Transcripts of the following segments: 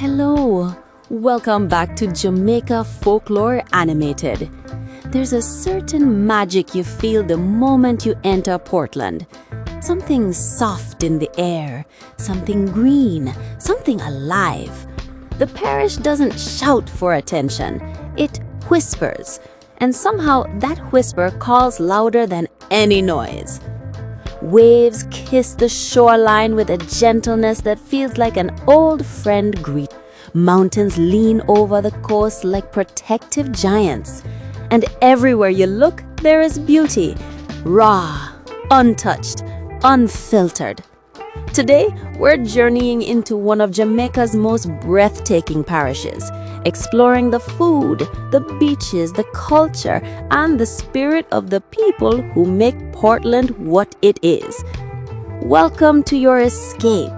Hello, welcome back to Jamaica Folklore Animated. There's a certain magic you feel the moment you enter Portland. Something soft in the air, something green, something alive. The parish doesn't shout for attention, it whispers, and somehow that whisper calls louder than any noise. Waves kiss the shoreline with a gentleness that feels like an old friend greet. Mountains lean over the coast like protective giants. And everywhere you look, there is beauty. Raw, untouched, unfiltered. Today, we're journeying into one of Jamaica's most breathtaking parishes, exploring the food, the beaches, the culture, and the spirit of the people who make Portland what it is. Welcome to your escape.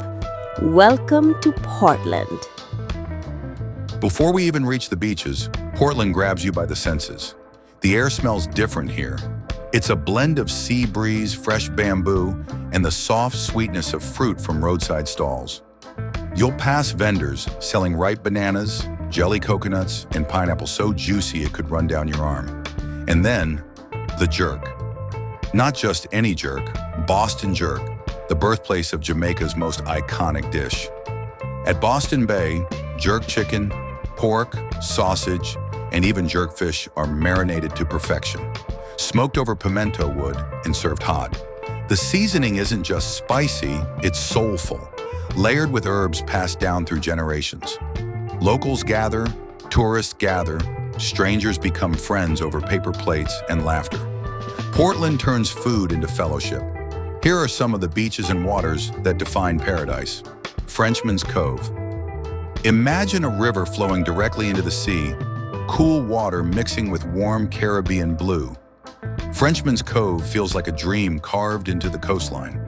Welcome to Portland. Before we even reach the beaches, Portland grabs you by the senses. The air smells different here. It's a blend of sea breeze, fresh bamboo, and the soft sweetness of fruit from roadside stalls. You'll pass vendors selling ripe bananas, jelly coconuts, and pineapples so juicy it could run down your arm. And then, the jerk. Not just any jerk, Boston jerk, the birthplace of Jamaica's most iconic dish. At Boston Bay, jerk chicken, pork, sausage, and even jerkfish are marinated to perfection, smoked over pimento wood and served hot. The seasoning isn't just spicy, it's soulful, layered with herbs passed down through generations. Locals gather, tourists gather, strangers become friends over paper plates and laughter. Portland turns food into fellowship. Here are some of the beaches and waters that define paradise. Frenchman's Cove. Imagine a river flowing directly into the sea, cool water mixing with warm Caribbean blue. Frenchman's Cove feels like a dream carved into the coastline.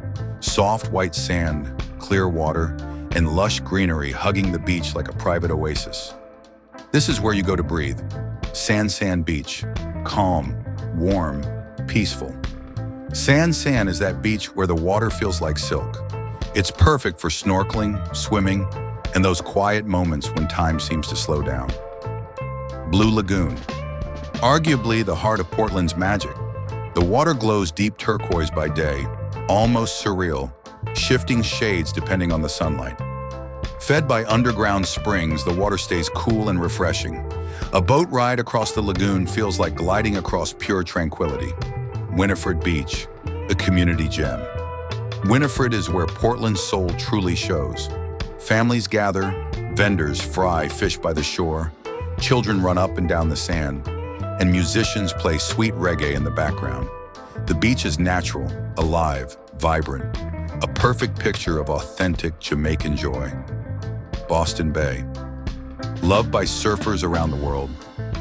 Soft white sand, clear water, and lush greenery hugging the beach like a private oasis. This is where you go to breathe. Sand Beach. Calm, warm, peaceful. Sand is that beach where the water feels like silk. It's perfect for snorkeling, swimming, and those quiet moments when time seems to slow down. Blue Lagoon. Arguably the heart of Portland's magic. The water glows deep turquoise by day, almost surreal, shifting shades depending on the sunlight. Fed by underground springs, the water stays cool and refreshing. A boat ride across the lagoon feels like gliding across pure tranquility. Winifred Beach, a community gem. Winifred is where Portland's soul truly shows. Families gather, vendors fry fish by the shore, children run up and down the sand, and musicians play sweet reggae in the background. The beach is natural, alive, vibrant, a perfect picture of authentic Jamaican joy. Boston Bay. Loved by surfers around the world,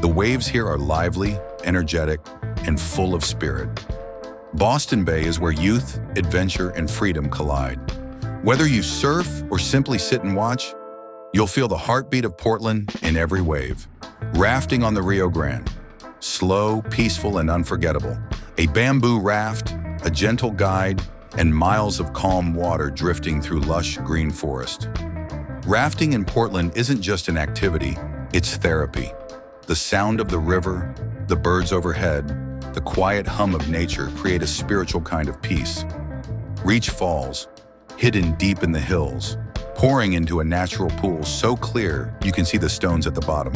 the waves here are lively, energetic, and full of spirit. Boston Bay is where youth, adventure, and freedom collide. Whether you surf or simply sit and watch, you'll feel the heartbeat of Portland in every wave. Rafting on the Rio Grande. Slow, peaceful, and unforgettable. A bamboo raft, a gentle guide, and miles of calm water drifting through lush green forest. Rafting in Portland isn't just an activity, it's therapy. The sound of the river, the birds overhead, the quiet hum of nature create a spiritual kind of peace. Reach Falls, hidden deep in the hills, pouring into a natural pool so clear you can see the stones at the bottom.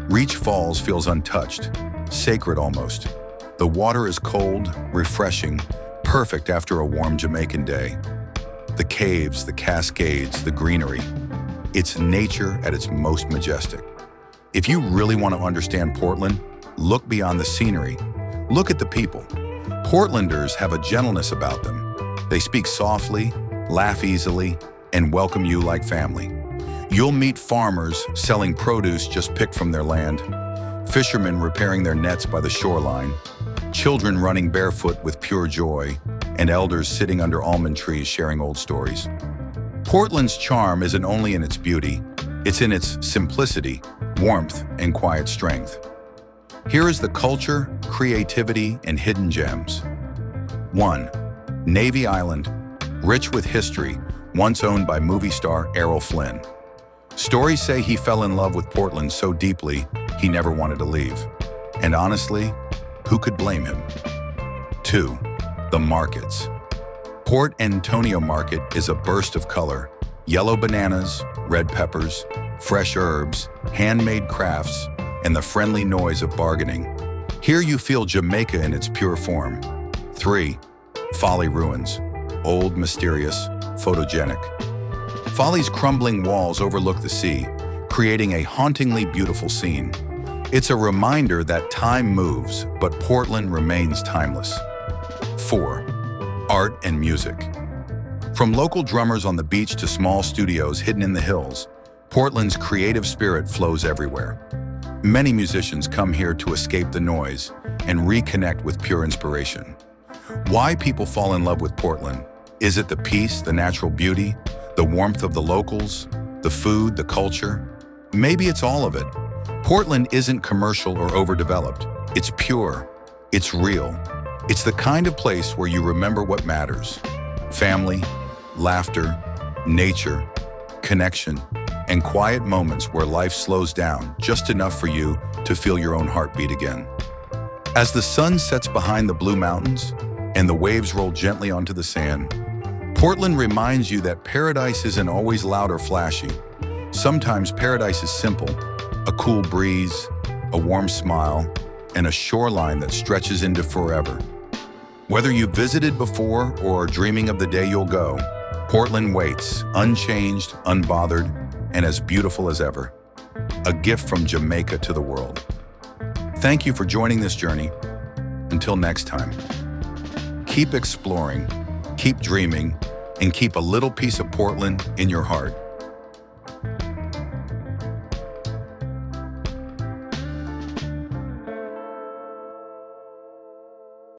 Reach Falls feels untouched, sacred almost. The water is cold, refreshing, perfect after a warm Jamaican day. The caves, the cascades, the greenery. It's nature at its most majestic. If you really want to understand Portland, look beyond the scenery. Look at the people. Portlanders have a gentleness about them. They speak softly, laugh easily, and welcome you like family. You'll meet farmers selling produce just picked from their land, fishermen repairing their nets by the shoreline, children running barefoot with pure joy, and elders sitting under almond trees sharing old stories. Portland's charm isn't only in its beauty, it's in its simplicity, warmth, and quiet strength. Here is the culture, creativity, and hidden gems. 1. Navy Island, rich with history, once owned by movie star Errol Flynn. Stories say he fell in love with Portland so deeply he never wanted to leave. And honestly, who could blame him? 2. The markets. Port Antonio Market is a burst of color. Yellow bananas, red peppers, fresh herbs, handmade crafts, and the friendly noise of bargaining. Here you feel Jamaica in its pure form. 3. Folly Ruins. Old, mysterious, photogenic. Folly's crumbling walls overlook the sea, creating a hauntingly beautiful scene. It's a reminder that time moves, but Portland remains timeless. 4. Art and music. From local drummers on the beach to small studios hidden in the hills, Portland's creative spirit flows everywhere. Many musicians come here to escape the noise and reconnect with pure inspiration. Why people fall in love with Portland? Is it the peace, the natural beauty, the warmth of the locals, the food, the culture? Maybe it's all of it. Portland isn't commercial or overdeveloped. It's pure. It's real. It's the kind of place where you remember what matters. Family, laughter, nature, connection, and quiet moments where life slows down just enough for you to feel your own heartbeat again. As the sun sets behind the blue mountains and the waves roll gently onto the sand, Portland reminds you that paradise isn't always loud or flashy. Sometimes paradise is simple: a cool breeze, a warm smile, and a shoreline that stretches into forever. Whether you've visited before or are dreaming of the day you'll go, Portland waits, unchanged, unbothered, and as beautiful as ever. A gift from Jamaica to the world. Thank you for joining this journey. Until next time, keep exploring, keep dreaming, and keep a little piece of Portland in your heart.